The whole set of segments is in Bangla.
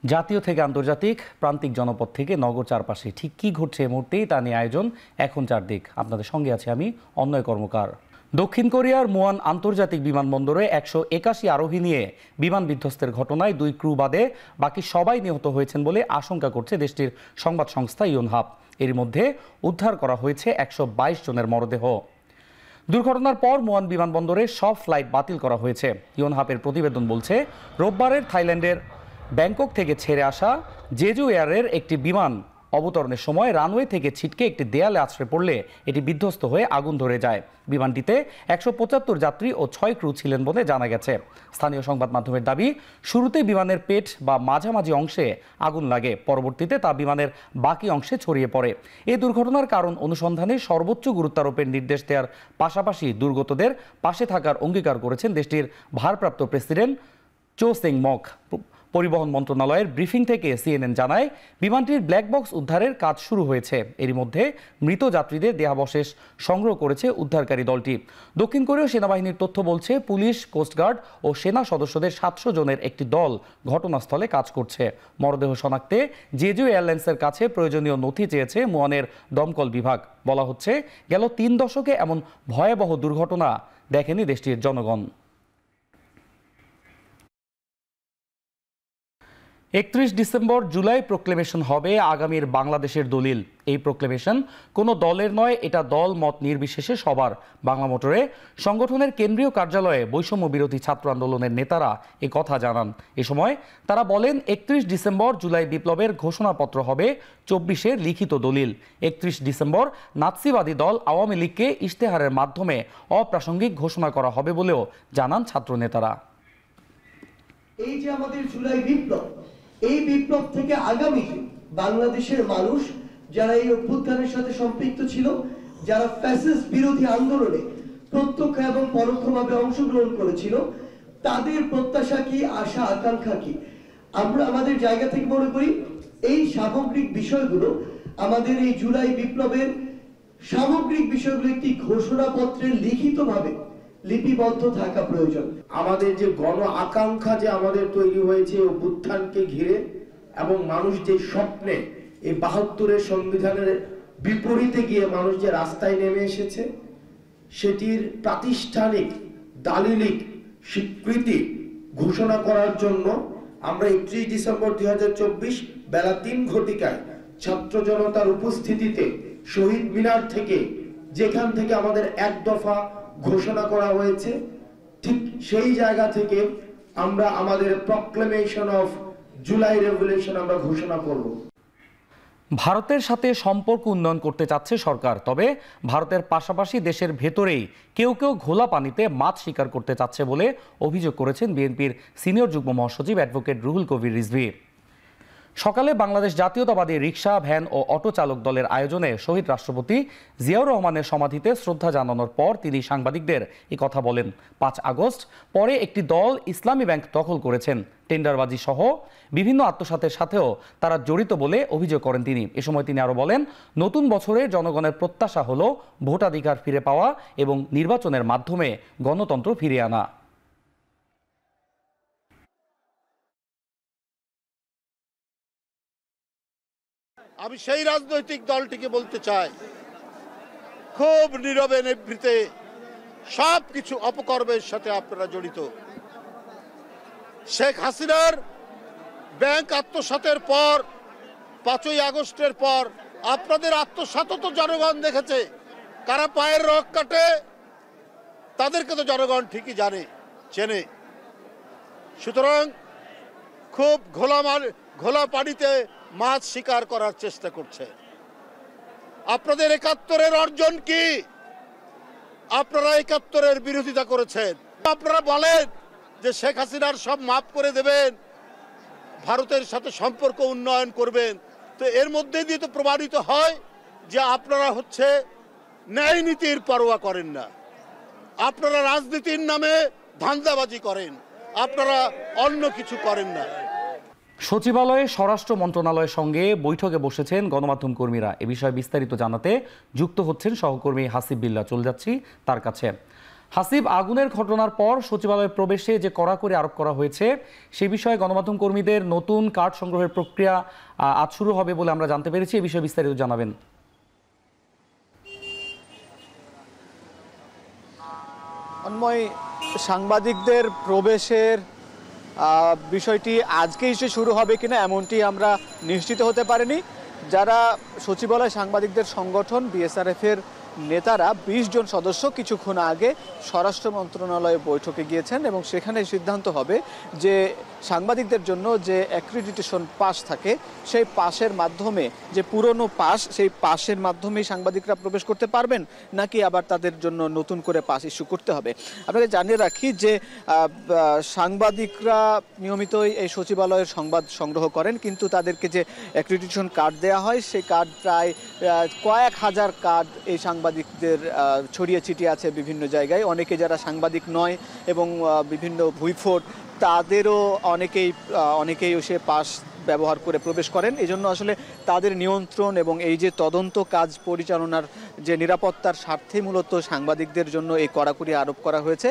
জাতীয় থেকে আন্তর্জাতিক, প্রান্তিক জনপদ থেকে নগর চারপাশে ঠিক কী ঘটছে এই মুহূর্তেই তা নিয়ে আয়োজন এখন চারদিক। আপনাদের সঙ্গে আছি আমি অন্যয় কর্মকার। দক্ষিণ কোরিয়ার মুয়ান আন্তর্জাতিক বিমানবন্দরে 181 আরোহী নিয়ে বিমান বিধ্বস্তের ঘটনায় 2 ক্রু বাদে বাকি সবাই নিহত হয়েছেন বলে আশঙ্কা করছে দেশটির সংবাদ সংস্থা ইয়োনহাপ। এর মধ্যে উদ্ধার করা হয়েছে 122 জনের মরদেহ। দুর্ঘটনার পর মুয়ান বিমানবন্দরে সব ফ্লাইট বাতিল করা হয়েছে। ইয়োনহাপের প্রতিবেদন বলছে, রোববারের থাইল্যান্ডের ব্যাংকক থেকে ছেড়ে আসা জেজু এয়ারের একটি বিমান অবতরণের সময় রানওয়ে থেকে ছিটকে একটি দেয়ালে আছড়ে পড়লে এটি বিধ্বস্ত হয়ে আগুন ধরে যায়। বিমানটিতে 175 যাত্রী ও 6 ক্রু ছিলেন বলে জানা গেছে। স্থানীয় সংবাদ মাধ্যমের দাবি, শুরুতে বিমানের পেট বা মাঝামাঝি অংশে আগুন লাগে, পরবর্তীতে তা বিমানের বাকি অংশে ছড়িয়ে পড়ে। এই দুর্ঘটনার কারণ অনুসন্ধানে সর্বোচ্চ গুরুত্বারোপের নির্দেশ দেওয়ার পাশাপাশি দুর্গতদের পাশে থাকার অঙ্গীকার করেছেন দেশটির ভারপ্রাপ্ত প্রেসিডেন্ট চো সেং মক। পরিবহন মন্ত্রণালয়ের ব্রিফিং থেকে সিএনএন জানায়, বিমানটির ব্ল্যাক বক্স উদ্ধারের কাজ শুরু হয়েছে। এরই মধ্যে মৃত যাত্রীদের দেহাবশেষ সংগ্রহ করেছে উদ্ধারকারী দলটি। দক্ষিণ কোরীয় সেনাবাহিনীর তথ্য বলছে, পুলিশ, কোস্টগার্ড ও সেনা সদস্যদের 700 জনের একটি দল ঘটনাস্থলে কাজ করছে। মরদেহ শনাক্তে জেজু এয়ারলাইন্সের কাছে প্রয়োজনীয় নথি চেয়েছে মুয়ানের দমকল বিভাগ। বলা হচ্ছে, গেল 3 দশকে এমন ভয়াবহ দুর্ঘটনা দেখেনি দেশটির জনগণ। 31 ডিসেম্বর জুলাই প্রোক্লেমেশন হবে আগামীর বাংলাদেশের দলিল। এই প্রোক্লেমেশন কোনো দলের নয়, এটা দল মত নির্বিশেষে সবার। বাংলা মোটরে সংগঠনের কেন্দ্রীয় কার্যালয়ে বৈষম্য বিরোধী ছাত্র আন্দোলনের নেতারা এ কথা জানান। এ সময় তারা বলেন, 31 ডিসেম্বর জুলাই বিপ্লবের ঘোষণাপত্র হবে 24-এর লিখিত দলিল। 31 ডিসেম্বর নাৎসিবাদী দল আওয়ামী লীগকে ইশতেহারের মাধ্যমে অপ্রাসঙ্গিক ঘোষণা করা হবে বলেও জানান ছাত্র নেতারা। এই যে আমাদের জুলাই বিপ্লব, এই বিপ্লব থেকে আগামী বাংলাদেশের মানুষ যারা এই অভ্যুত্থানের সাথে সম্পৃক্ত ছিল, যারা ফ্যাসিস্ট বিরোধী আন্দোলনে প্রত্যক্ষ এবং পরোক্ষভাবে অংশগ্রহণ করেছিল, তাদের প্রত্যাশা কি, আশা আকাঙ্ক্ষা কি। আমরা আমাদের জায়গা থেকে মনে করি এই সামগ্রিক বিষয়গুলো, আমাদের এই জুলাই বিপ্লবের সামগ্রিক বিষয়গুলো একটি ঘোষণাপত্রের লিখিতভাবে লিপিবদ্ধ থাকা প্রয়োজন। আমাদের যে গণ আকাঙ্ক্ষা যে আমাদের তৈরি হয়েছে অভ্যুত্থানকে ঘিরে, এবং মানুষ যে স্বপ্নে এই 72-এর সংবিধানের বিপরীতে গিয়ে মানুষ যে রাস্তায় নেমে এসেছে, সেটির প্রাতিষ্ঠানিক দালিলিক স্বীকৃতি ঘোষণা করার জন্য আমরা 31 ডিসেম্বর 2024 বেলা 3 ঘটিকায় ছাত্র জনতার উপস্থিতিতে শহীদ মিনার থেকে, যেখান থেকে আমাদের এক দফা ঘোষণা করা হয়েছে, ঠিক সেই জায়গা থেকে আমরা আমাদের প্রক্লেমেশন অফ জুলাই রেভলিউশন আমরা ঘোষণা করব। ভারতের সাথে সম্পর্ক উন্নয়ন করতে চাচ্ছে সরকার, তবে ভারতের পাশাপাশি দেশের ভেতরেই কেউ কেউ ঘোলা পানিতে মাছ শিকার করতে চাচ্ছে বলে অভিযোগ করেছেন বিএনপির সিনিয়র যুগ্ম মহাসচিব অ্যাডভোকেট রুহুল কবির রিজভী। সকালে বাংলাদেশ জাতীয়তাবাদী রিকশা, ভ্যান ও অটো চালক দলের আয়োজনে শহীদ রাষ্ট্রপতি জিয়াউর রহমানের সমাধিতে শ্রদ্ধা জানানোর পর তিনি সাংবাদিকদের এই কথা বলেন। 5 আগস্ট পরে একটি দল ইসলামী ব্যাংক দখল করেছেন, টেন্ডারবাজি সহ বিভিন্ন আত্মসাতের সাথেও তারা জড়িত বলে অভিযোগ করেন তিনি। এ সময় তিনি আরও বলেন, নতুন বছরে জনগণের প্রত্যাশা হলো ভোটাধিকার ফিরে পাওয়া এবং নির্বাচনের মাধ্যমে গণতন্ত্র ফিরিয়ে আনা। আমি সেই রাজনৈতিক দলটিকে বলতে চাই, খুব নীরবে নিভৃতে সবকিছু অপকর্মের সাথে আপনারা জড়িত। শেখ হাসিনার ব্যাংক আত্মসাতের পর, 5ই আগস্টের পর আপনাদের আত্মসাতও তো জনগণ দেখেছে। কারা পায়ের রগ কাটে তাদেরকে তো জনগণ ঠিকই জানে, চেনে। সুতরাং খুব ঘোলা পানিতে মাছ শিকার করার চেষ্টা করছে। আপনাদের 71-এর অর্জন কি? আপনারা 71-এর বিরোধিতা করেছেন। আপনারা বলেন যে শেখ হাসিনার সব মাফ করে দেবেন, ভারতের সাথে সম্পর্ক উন্নয়ন করবেন। তো এর মধ্যে দিয়ে তো প্রমাণিত হয় যে আপনারা হচ্ছে ন্যায় নীতির পরোয়া করেন না। আপনারা রাজনীতির নামে ধান্দাবাজি করেন, আপনারা অন্য কিছু করেন না। সচিবালয়ে স্বরাষ্ট্র মন্ত্রণালয়ের সঙ্গে বৈঠকে বসেছেন গণমাধ্যম কর্মীরা। এ বিষয়ে বিস্তারিত জানাতে যুক্ত হচ্ছেন সহকর্মী হাসিব বিল্লাহ। চলে যাচ্ছি তার কাছে। হাসিব, আগুনের ঘটনার পর সচিবালয়ে প্রবেশে যে কড়াকড়ি আরোপ করা হয়েছে সে বিষয়ে গণমাধ্যম কর্মীদের নতুন কার্ড সংগ্রহের প্রক্রিয়া আজ শুরু হবে বলে আমরা জানতে পেরেছি। এই বিষয়ে বিস্তারিত জানাবেন। অন্ময়, সাংবাদিকদের প্রবেশের বিষয়টি আজকেই সে শুরু হবে কিনা এমনটি আমরা নিশ্চিত হতে পারিনি। যারা সচিবালয় সাংবাদিকদের সংগঠন বিএসআরএফের নেতারা ২০ জন সদস্য কিছুক্ষণ আগে স্বরাষ্ট্র মন্ত্রণালয়ে বৈঠকে গিয়েছেন এবং সেখানে সিদ্ধান্ত হবে যে সাংবাদিকদের জন্য যে অ্যাক্রিডিটেশন পাস থাকে সেই পাসের মাধ্যমে, যে পুরনো পাস, সেই পাসের মাধ্যমেই সাংবাদিকরা প্রবেশ করতে পারবেন নাকি আবার তাদের জন্য নতুন করে পাস ইস্যু করতে হবে। আপনাকে জানিয়ে রাখি যে সাংবাদিকরা নিয়মিতই এই সচিবালয়ের সংবাদ সংগ্রহ করেন, কিন্তু তাদেরকে যে অ্যাক্রিডিটেশন কার্ড দেওয়া হয় সেই কার্ড প্রায় কয়েক হাজার কার্ড এই সাংবাদিকদের ছড়িয়ে ছিটিয়ে আছে বিভিন্ন জায়গায়। অনেকে যারা সাংবাদিক নয় এবং বিভিন্ন ভুইফোট, তাদেরও অনেকেই সে পাস ব্যবহার করে প্রবেশ করেন। এই জন্য আসলে তাদের নিয়ন্ত্রণ এবং এই যে তদন্ত কাজ পরিচালনার যে নিরাপত্তার স্বার্থে মূলত সাংবাদিকদের জন্য এই কড়াকড়ি আরোপ করা হয়েছে।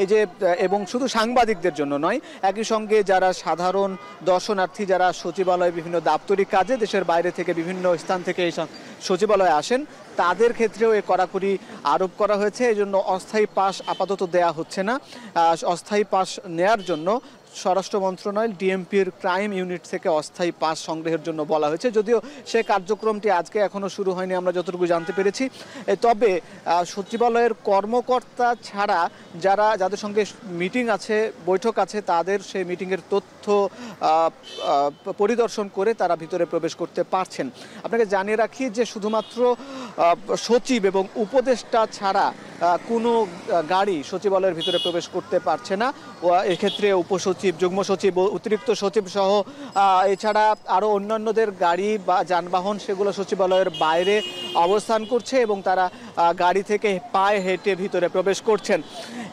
এই যে এবং শুধু সাংবাদিকদের জন্য নয়, একই সঙ্গে যারা সাধারণ দর্শনার্থী, যারা সচিবালয়ে বিভিন্ন দাপ্তরিক কাজে দেশের বাইরে থেকে বিভিন্ন স্থান থেকে এই সচিবালয়ে আসেন, তাদের ক্ষেত্রেও এই কড়াকড়ি আরোপ করা হয়েছে। এই জন্য অস্থায়ী পাস আপাতত দেয়া হচ্ছে না। অস্থায়ী পাস নেয়ার জন্য স্বরাষ্ট্র মন্ত্রণালয় ডিএমপির ক্রাইম ইউনিট থেকে অস্থায়ী পাস সংগ্রহের জন্য বলা হয়েছে। যদিও সে কার্যক্রমটি আজকে এখনও শুরু হয়নি আমরা যতটুকু জানতে পেরেছি। তবে সচিবালয়ের কর্মকর্তা ছাড়া যাদের সঙ্গে মিটিং আছে, বৈঠক আছে, তাদের সেই মিটিংয়ের তথ্য পরিদর্শন করে তারা ভিতরে প্রবেশ করতে পারছেন। আপনাকে জানিয়ে রাখি যে শুধুমাত্র সচিব এবং উপদেষ্টা ছাড়া কোনো গাড়ি সচিবালয়ের ভিতরে প্রবেশ করতে পারছে না। এক্ষেত্রে উপসচিব, যুগ্ম সচিব, অতিরিক্ত সচিব সহ এছাড়া আরও অন্যান্যদের গাড়ি বা যানবাহন সেগুলো সচিবালয়ের বাইরে অবস্থান করছে এবং তারা গাড়ি থেকে পায়ে হেঁটে ভিতরে প্রবেশ করছেন।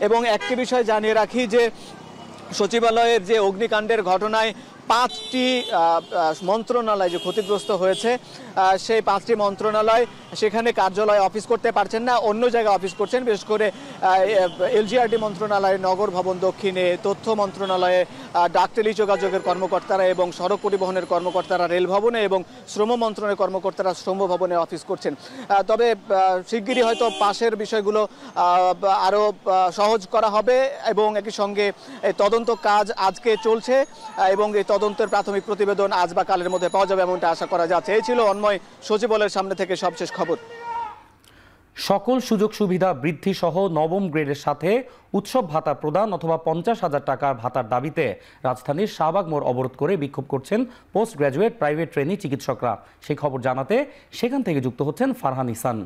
এবং একটি বিষয় জানিয়ে রাখি যে সচিবালয়ের যে অগ্নিকাণ্ডের ঘটনায় 5টি মন্ত্রণালয় যে ক্ষতিগ্রস্ত হয়েছে, সেই 5টি মন্ত্রণালয় সেখানে কার্যালয় অফিস করতে পারছেন না, অন্য জায়গায় অফিস করছেন। বিশেষ করে এলজিআরডি মন্ত্রণালয়ে, নগর ভবন দক্ষিণে, তথ্য মন্ত্রণালয়ে ডাক টেলি যোগাযোগের কর্মকর্তারা এবং সড়ক পরিবহনের কর্মকর্তারা রেল ভবনে এবং শ্রম মন্ত্রণালয়ের কর্মকর্তারা শ্রম ভবনে অফিস করছেন। তবে শিগগিরই হয়তো পাশের বিষয়গুলো আরও সহজ করা হবে এবং একই সঙ্গে তদন্ত কাজ আজকে চলছে এবং এই তদন্তের প্রাথমিক প্রতিবেদন আজ বা কালের মধ্যে পাওয়া যাবে এমনটা আশা করা যাচ্ছে। এই ছিল অন্ময় সচিবালয়ের সামনে থেকে সবশেষ খবর। সকল সুযোগ সুবিধা বৃদ্ধি সহ নবম গ্রেডের সাথে উৎসব ভাতা প্রদান অথবা 50,000 টাকার ভাতার দাবিতে রাজধানীর শাহবাগ মোড় অবরোধ করে বিক্ষোভ করছেন পোস্ট গ্র্যাজুয়েট প্রাইভেট ট্রেনি চিকিৎসকরা। সেই খবর জানাতে সেখান থেকে যুক্ত হচ্ছেন ফারহান ইহসান।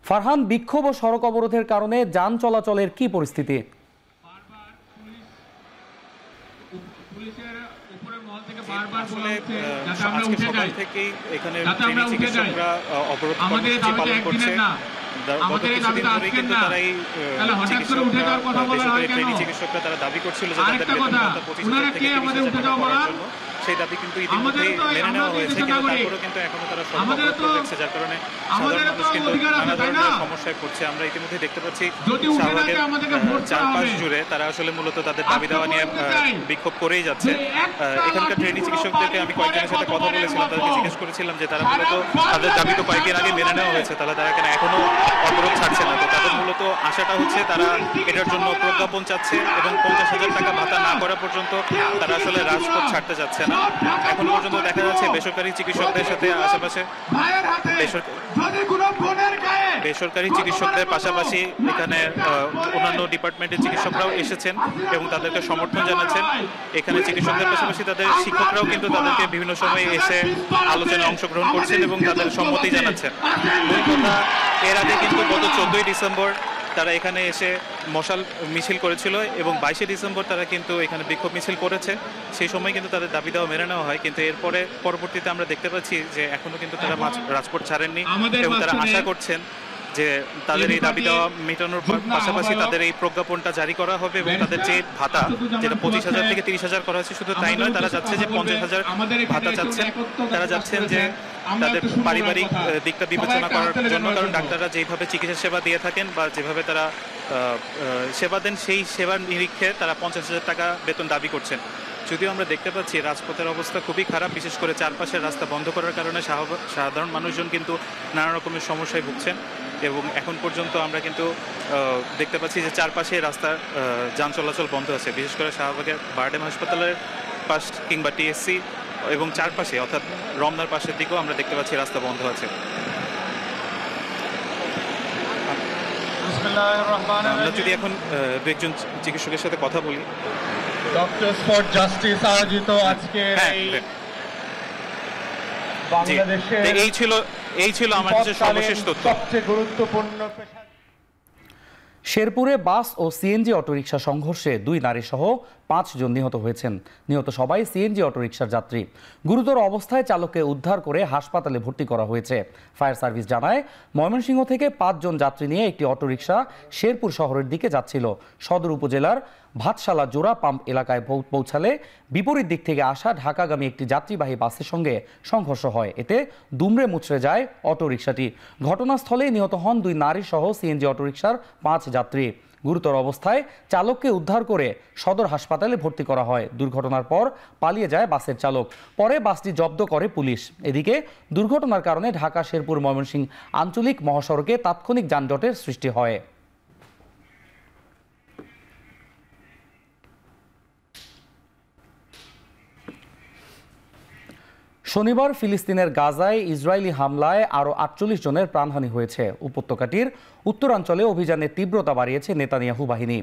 ফারহান, বিক্ষোভ ও সড়ক অবরোধের কারণে যান চলাচলের কি পরিস্থিতি? আজকে সকাল থেকেই এখানে ট্রেনি চিকিৎসকরা অবরোধ কর্মসূচি পালন করছে। গত কিছুদিন ধরেই কিন্তু তারা এই বেসরকারি ট্রেনি চিকিৎসকরা তারা দাবি করছিল যে তাদের বেতন ভাতা 25,000 থেকে 30,000 টাকা করার জন্য। সেই দাবি কিন্তু ইতিমধ্যেই মেনে নেওয়া হয়েছে, কিন্তু তারপরেও কিন্তু এখনো তারা সড়ক অবরোধ দেখছে, যার কারণে সাধারণ মানুষ কিন্তু নানা ধরনের সমস্যায় পড়ছে। আমরা ইতিমধ্যে দেখতে পাচ্ছি শাহবাগের চারপাশ জুড়ে তারা আসলে মূলত তাদের দাবি দেওয়া নিয়ে বিক্ষোভ করেই যাচ্ছে। এখানকার ট্রেনি চিকিৎসকদেরকে আমি কয়েকজনের সাথে কথা বলেছিলাম, তাদেরকে জিজ্ঞেস করেছিলাম যে তারা মূলত তাদের দাবি তো কয়েকদিন আগে মেনে নেওয়া হয়েছে, তারা কেন এখনো অবরোধ ছাড়ছে না। তো তাদের মূলত আশাটা হচ্ছে তারা এটার জন্য প্রজ্ঞাপন চাচ্ছে এবং 50,000 টাকা ভাতা না করা পর্যন্ত তারা আসলে রাজপথ ছাড়তে যাচ্ছে না। এখন পর্যন্ত দেখা যাচ্ছে বেসরকারি চিকিৎসকদের সাথে আশেপাশে বেসরকারি চিকিৎসকদের পাশাপাশি এখানে অন্যান্য ডিপার্টমেন্টের চিকিৎসকরাও এসেছেন এবং তাদেরকে সমর্থন জানাচ্ছেন। এখানে চিকিৎসকদের পাশাপাশি তাদের শিক্ষকরাও কিন্তু তাদেরকে বিভিন্ন সময় এসে আলোচনায় অংশগ্রহণ করছেন এবং তাদের সম্মতি জানাচ্ছেন। মূল কথা, এর আগে কিন্তু গত 14ই ডিসেম্বর তারা এখানে এসে মশাল মিছিল করেছিল এবং 22শে ডিসেম্বর তারা কিন্তু এখানে বিক্ষোভ মিছিল করেছে। সেই সময় কিন্তু তাদের দাবি দেওয়া মেনে নেওয়া হয়, কিন্তু এরপরে পরবর্তীতে আমরা দেখতে পাচ্ছি যে এখনো কিন্তু তারা রাজপথ ছাড়েননি এবং তারা আশা করছেন যে তাদের এই দাবি দেওয়া মেটানোর পাশাপাশি তাদের এই প্রজ্ঞাপনটা জারি করা হবে এবং তাদের যে ভাতা, যেটা 25,000 থেকে 30,000 করা হয়েছে, শুধু তাই নয়, তারা যাচ্ছে যে 50,000 ভাতা চাচ্ছেন। তারা যাচ্ছেন যে তাদের পারিবারিক দিকটা বিবেচনা করার জন্য, কারণ ডাক্তাররা যেভাবে চিকিৎসা সেবা দিয়ে থাকেন বা যেভাবে তারা সেবা দেন সেই সেবার নিরীক্ষে তারা 50,000 টাকা বেতন দাবি করছেন। যদিও আমরা দেখতে পাচ্ছি রাজপথের অবস্থা খুবই খারাপ, বিশেষ করে চারপাশের রাস্তা বন্ধ করার কারণে সাধারণ মানুষজন কিন্তু নানা রকমের সমস্যায় ভুগছেন এবং এখন পর্যন্ত আমরা কিন্তু দেখতে পাচ্ছি যে চারপাশে রাস্তার যান চলাচল বন্ধ আছে। বিশেষ করে শাহবাগের বারডেম হাসপাতালের পাশ কিংবা টিএসসি এবং চারপাশে অর্থাৎ রমনার পাশের দিকেও আমরা দেখতে পাচ্ছি রাস্তা বন্ধ আছে। আমরা যদি এখন দু একজন চিকিৎসকের সাথে কথা বলি। ডক্টরস ফর জাস্টিস আয়োজিত আজকে বাংলাদেশের এই ছিল আমার কাছে সর্বশেষ তথ্য। সবচেয়ে গুরুত্বপূর্ণ শেরপুরে বাস ও সিএনজি অটোরিকশা সংঘর্ষে 2 নারী সহ 5 জন নিহত হয়েছেন। নিহত সবাই সিএনজি অটোরিকশার যাত্রী। গুরুতর অবস্থায় চালককে উদ্ধার করে হাসপাতালে ভর্তি করা হয়েছে। ফায়ার সার্ভিস জানায়, ময়মনসিংহ থেকে 5 জন যাত্রী নিয়ে একটি অটোরিকশা শেরপুর শহরের দিকে যাচ্ছিল। সদর উপজেলার ভাতশালা জোড়া পাম্প এলাকায় পৌঁছালে বিপরীত দিক থেকে আসা ঢাকাগামী একটি যাত্রীবাহী বাসের সঙ্গে সংঘর্ষ হয়। এতে দুমড়ে মুচড়ে যায় অটোরিকশাটি। ঘটনাস্থলে নিহত হন 2 নারী সহ সিএনজি অটোরিকশার 5 যাত্রী। গুরুতর অবস্থায় চালককে উদ্ধার করে সদর হাসপাতালে ভর্তি করা হয়। দুর্ঘটনার পর পালিয়ে যায় বাসের চালক। পরে বাসটি জব্দ করে পুলিশ। এদিকে দুর্ঘটনার কারণে ঢাকা শেরপুর ময়মনসিংহ আঞ্চলিক মহাসড়কে তাৎক্ষণিক যানজটের সৃষ্টি হয়। শনিবার ফিলিস্তিনের গাজায় ইসরায়েলি হামলায় আরও 48 জনের প্রাণহানি হয়েছে। উপত্যকাটির উত্তরাঞ্চলে অভিযানের তীব্রতা বাড়িয়েছে নেতানিয়াহু বাহিনী।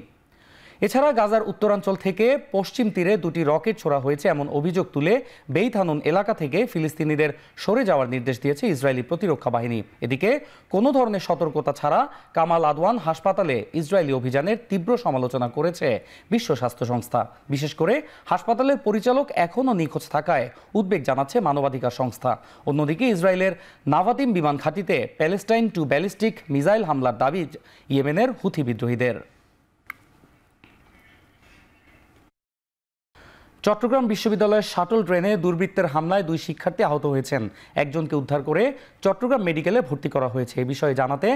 এছাড়া গাজার উত্তরাঞ্চল থেকে পশ্চিম তীরে 2টি রকেট ছোড়া হয়েছে এমন অভিযোগ তুলে বেইত হানুন এলাকা থেকে ফিলিস্তিনিদের সরে যাওয়ার নির্দেশ দিয়েছে ইসরায়েলি প্রতিরক্ষা বাহিনী। এদিকে কোনো ধরনের সতর্কতা ছাড়া কামাল আদওয়ান হাসপাতালে ইসরায়েলি অভিযানের তীব্র সমালোচনা করেছে বিশ্ব স্বাস্থ্য সংস্থা। বিশেষ করে হাসপাতালের পরিচালক এখনও নিখোঁজ থাকায় উদ্বেগ জানাচ্ছে মানবাধিকার সংস্থা। অন্যদিকে ইসরায়েলের নাভাতিম বিমান ঘাঁটিতে প্যালেস্টাইন টু ব্যালিস্টিক মিসাইল হামলার দাবি ইয়েমেনের হুথি বিদ্রোহীদের। চট্টগ্রাম বিশ্ববিদ্যালয়ের শাটল ট্রেনে দুর্বৃত্তের হামলায় 2 শিক্ষার্থী আহত হয়েছেন। একজনকে উদ্ধার করে চট্টগ্রাম মেডিকেলে ভর্তি করা হয়েছে। এ বিষয়ে জানাতে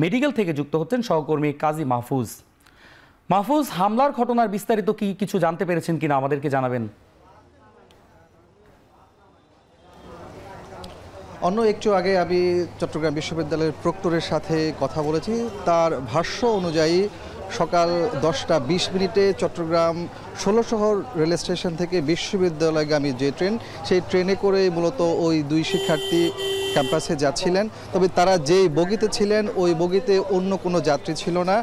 মেডিকেল থেকে যুক্ত হচ্ছেন সহকর্মী কাজী মাহফুজ। মাহফুজ, হামলার ঘটনার বিস্তারিত কিছু জানতে পেরেছেন কিনা আমাদেরকে জানাবেন। অন্য একটু আগে আমি চট্টগ্রাম বিশ্ববিদ্যালয়ের প্রক্টরের সাথে কথা বলেছি। তার ভাষ্য অনুযায়ী সকাল 10টা 20 মিনিটে চট্টগ্রাম 16 শহর রেল স্টেশন থেকে বিশ্ববিদ্যালয়গামী যে ট্রেন, সেই ট্রেনে করে মূলত ওই 2 শিক্ষার্থী ক্যাম্পাসে যাচ্ছিলেন। তবে তারা যেই বগিতে ছিলেন ওই বগিতে অন্য কোনো যাত্রী ছিল না,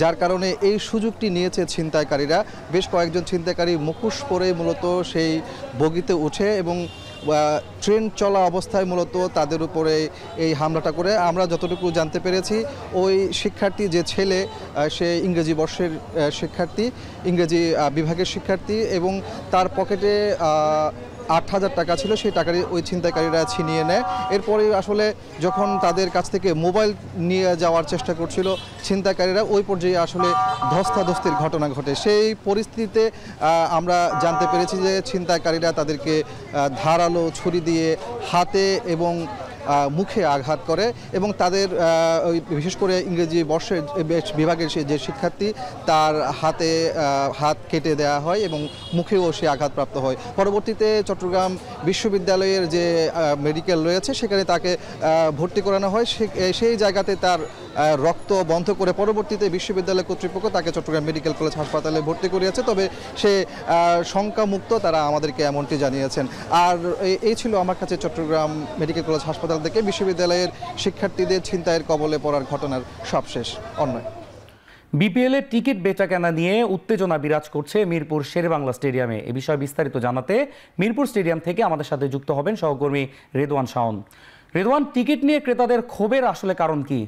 যার কারণে এই সুযোগটি নিয়েছে ছিনতাইকারীরা। বেশ কয়েকজন ছিনতাইকারী মুখোশ পরে মূলত সেই বগিতে উঠে এবং ট্রেন চলা অবস্থায় মূলত তাদের উপরে এই হামলাটা করে। আমরা যতটুকু জানতে পেরেছি, ওই শিক্ষার্থী যে ছেলে, সে ইংরেজি বর্ষের শিক্ষার্থী, ইংরেজি বিভাগের শিক্ষার্থী এবং তার পকেটে 8,000 টাকা ছিল। সেই টাকাটি ওই ছিনতাইকারীরা ছিনিয়ে নেয়। এরপরে আসলে যখন তাদের কাছ থেকে মোবাইল নিয়ে যাওয়ার চেষ্টা করছিল ছিনতাইকারীরা, ওই পর্যায়ে আসলে ধস্তাধস্তির ঘটনা ঘটে। সেই পরিস্থিতিতে আমরা জানতে পেরেছি যে ছিনতাইকারীরা তাদেরকে ধারালো ছুরি দিয়ে হাতে এবং মুখে আঘাত করে এবং তাদের বিশেষ করে ইংরেজি বর্ষের বিভাগের যে শিক্ষার্থী, তার হাত কেটে দেওয়া হয় এবং মুখেও সে আঘাতপ্রাপ্ত হয়। পরবর্তীতে চট্টগ্রাম বিশ্ববিদ্যালয়ের যে মেডিকেল রয়েছে সেখানে তাকে ভর্তি করানো হয়। সেই জায়গাতে তার রক্ত বন্ধ করে পরবর্তীতে বিশ্ববিদ্যালয় কর্তৃপক্ষ তাকে চট্টগ্রাম মেডিকেল কলেজ হাসপাতালে ভর্তি করিয়েছে। তবে সে শঙ্কামুক্ত, তারা আমাদেরকে এমনটি জানিয়েছেন। আর এই ছিল আমার কাছে চট্টগ্রাম মেডিকেল কলেজ হাসপাতাল থেকে বিশ্ববিদ্যালয়ের শিক্ষার্থীদের ছিনতাইয়ের কবলে পড়ার ঘটনার সবশেষ অন্যায়। বিপিএল এর টিকিট বেচাকেনা নিয়ে উত্তেজনা বিরাজ করছে মিরপুর শেরেবাংলা স্টেডিয়ামে। এ বিষয়ে বিস্তারিত জানাতে মিরপুর স্টেডিয়াম থেকে আমাদের সাথে যুক্ত হবেন সহকর্মী রেদওয়ান শাওন। রেদওয়ান, টিকিট নিয়ে ক্রেতাদের ক্ষোভের আসলে কারণ কি?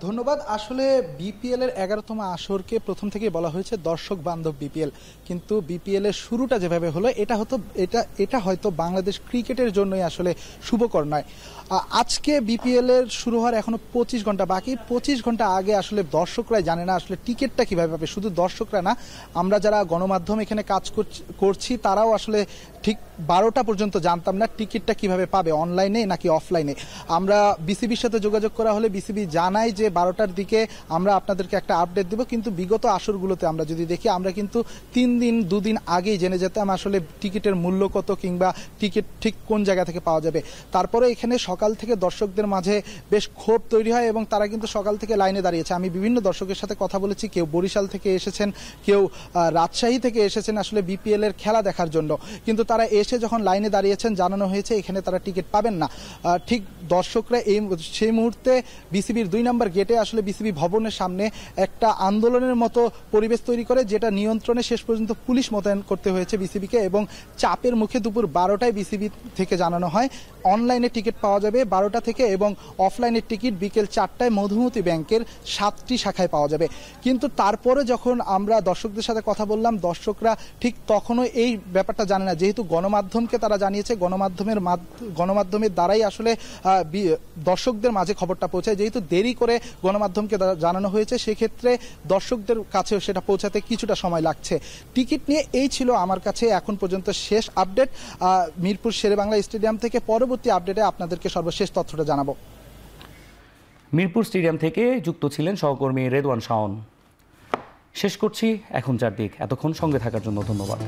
ধন্যবাদ। আসলে বিপিএল এর 11তম আসরকে প্রথম থেকেই বলা হয়েছে দর্শক বান্ধব বিপিএল, কিন্তু বিপিএল এর শুরুটা যেভাবে হলো এটা হয়তো বাংলাদেশ ক্রিকেটের জন্যই আসলে শুভকর নয়। আজকে বিপিএল এর শুরু হওয়ার এখনো 25 ঘন্টা বাকি। 25 ঘন্টা আগে আসলে দর্শকরাই জানে না আসলে টিকিটটা কিভাবে পাবে। শুধু দর্শকরা না, আমরা যারা গণমাধ্যম এখানে কাজ করছি তারাও আসলে ঠিক 12টা পর্যন্ত জানতাম না টিকিটটা কিভাবে পাবে, অনলাইনে নাকি অফলাইনে। আমরা বিসিবির সাথে যোগাযোগ করা হলে বিসিবি জানায় যে 12টার দিকে আমরা আপনাদেরকে একটা আপডেট দেব, কিন্তু বিগত আসরগুলোতে আমরা যদি দেখি আমরা কিন্তু 3 দিন 2 দিন আগেই জেনে যেতাম আসলে টিকিটের মূল্য কত কিংবা টিকিট ঠিক কোন জায়গা থেকে পাওয়া যাবে। তারপরে এখানে সকাল থেকে দর্শকদের মাঝে বেশ ক্ষোভ তৈরি হয় এবং তারা কিন্তু সকাল থেকে লাইনে দাঁড়িয়েছে। আমি বিভিন্ন দর্শকের সাথে কথা বলেছি, কেউ বরিশাল থেকে এসেছেন, কেউ রাজশাহী থেকে এসেছেন আসলে বিপিএল এর খেলা দেখার জন্য, কিন্তু তারা এসে যখন লাইনে দাঁড়িয়েছেন জানানো হয়েছে এখানে তারা টিকিট পাবেন না। ঠিক দর্শকরা সেই মুহূর্তে বিসিবির 2 নম্বর গেটে আসলে বিসিবি ভবনের সামনে একটা আন্দোলনের মতো পরিবেশ তৈরি করে, যেটা নিয়ন্ত্রণে শেষ পর্যন্ত পুলিশ মোতায়েন করতে হয়েছে বিসিবিকে এবং চাপের মুখে দুপুর 12টায় বিসিবি থেকে জানানো হয় অনলাইনে টিকিট পাওয়া যাবে 12টা থেকে এবং অফলাইনের টিকিট বিকেল 4টায় মধুমতি ব্যাংকের 7টি শাখায় পাওয়া যাবে। কিন্তু তারপরে যখন আমরা দর্শকদের সাথে কথা বললাম, দর্শকরা ঠিক তখনও এই ব্যাপারটা জানে না, যেহেতু গণমাধ্যমকে তারা জানিয়েছে, গণমাধ্যমের দ্বারাই আসলে দর্শকদের মাঝে খবরটা পৌঁছায়। যেহেতু দেরি করে গণমাধ্যমকে জানানো হয়েছে, সেক্ষেত্রে দর্শকদের কাছেও সেটা পৌঁছাতে কিছুটা সময় লাগছে। টিকিট নিয়ে এই ছিল আমার কাছে এখন পর্যন্ত শেষ আপডেট। মিরপুর শেরেবাংলা স্টেডিয়াম থেকে পরবর্তী আপডেটে আপনাদেরকে সর্বশেষ তথ্যটা জানাবো। মিরপুর স্টেডিয়াম থেকে যুক্ত ছিলেন সহকর্মী রেদওয়ান শাওন। শেষ করছি এখন 4 দিক। এতক্ষণ সঙ্গে থাকার জন্য ধন্যবাদ।